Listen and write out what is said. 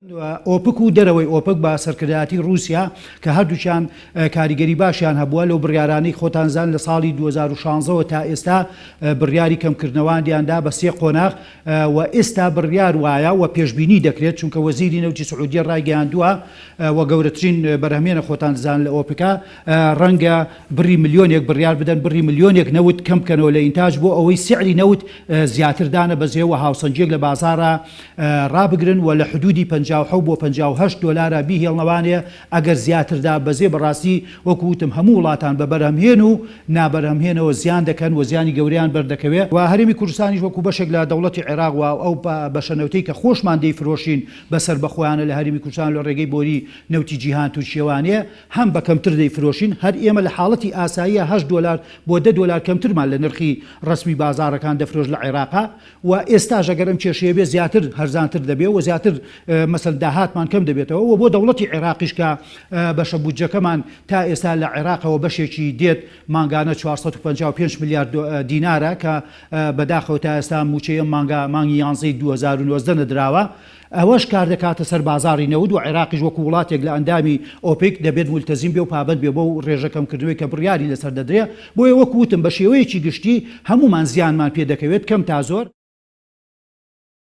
ئۆپک و دەرەوەی ئۆپک بە سەرکردایەتی رووسیا کە هەردووچیان کاریگەری باشیان هەبووە لەو بڕیارانەی خۆتانزان لە ساڵی 2016 تا ئێستا بڕیاری کەمکردنەوەیاندا بە 3 قۆناغ و ئێستا بڕیار وایە و پێشبینی دەکرێت چونکە وەزیری نەوتی سعودیە ڕایگەیاندووە و گەورەترین بەرهەمێنە خۆتانزان لە ئۆپکا ڕەنگە بڕی ملیۆنێک بڕیار بدەن بڕی ملیۆنێک نەوت کەم بکەنەوە لە ئینتاج بۆ ئەوەی سعری نەوت زیاتردانە بەزێوە هاوسەنجێک لە بازارە ڕابگرن و لە حدودی 57 بۆ 58 دلار بیهێڵنەوانێ ئەگەر زیاتردا بەزێ بەڕاستی وەکوتم هەموو وڵاتان بە بەرهەمهێن و نابەرهەمهێنەوە زیان دەکەن و زیانی گەوریان بەردەکەوێت و هەرێمی کوردستانیش وەکو بەشێک لە دەوڵەتی عێراق و ئەو بەشەنەوتەی کە خۆشمان دەیفرۆشین بەسەر بەخۆیانە لە هەرێمی کوردستان لە ڕێگەی بۆری نەوتی جیهان تورکیەوانەیە هەم بە کەمتر دەیفرۆشین هەر ئێمە لە حاڵەتی ئاساییە 8 دلار بۆ 10 دلار کەمترمان لە نرخی ڕسمی بازارەکان دەفرۆش لە عێراقا و ئێستاش ئەگەر ئەم کێشەیە بێ زیاتر هەرزانتر دەبێت و زیاتر مەسەڵ داهاتمان کەم دەبێتەوە و بۆ دەوڵەتی عێراقیش کە بەشە بودجەکەمان تا ئێستا لە عێراقەوە بەشێکی دێت مانگانە 455 میلیارد دینارە کە بەداخەوە تا ئێستا موچەیە مانگی 11 2019 نەدراوە ئەوەش کار دەکاتە سەر بازاری نەوت و عێراقیش وەکو وڵاتێک لە ئەندامی ئۆپێک دەبێت مولتەزیم بێ و پابەند بێ بۆ ڕێژەکەمکردنەوەی کە بڕیاری لەسەر دەدرێت بۆیە وەکوتم بە شێوەیەکی گشتی هەمومان زیانمان پێ دەکەوێت کەم تا زۆر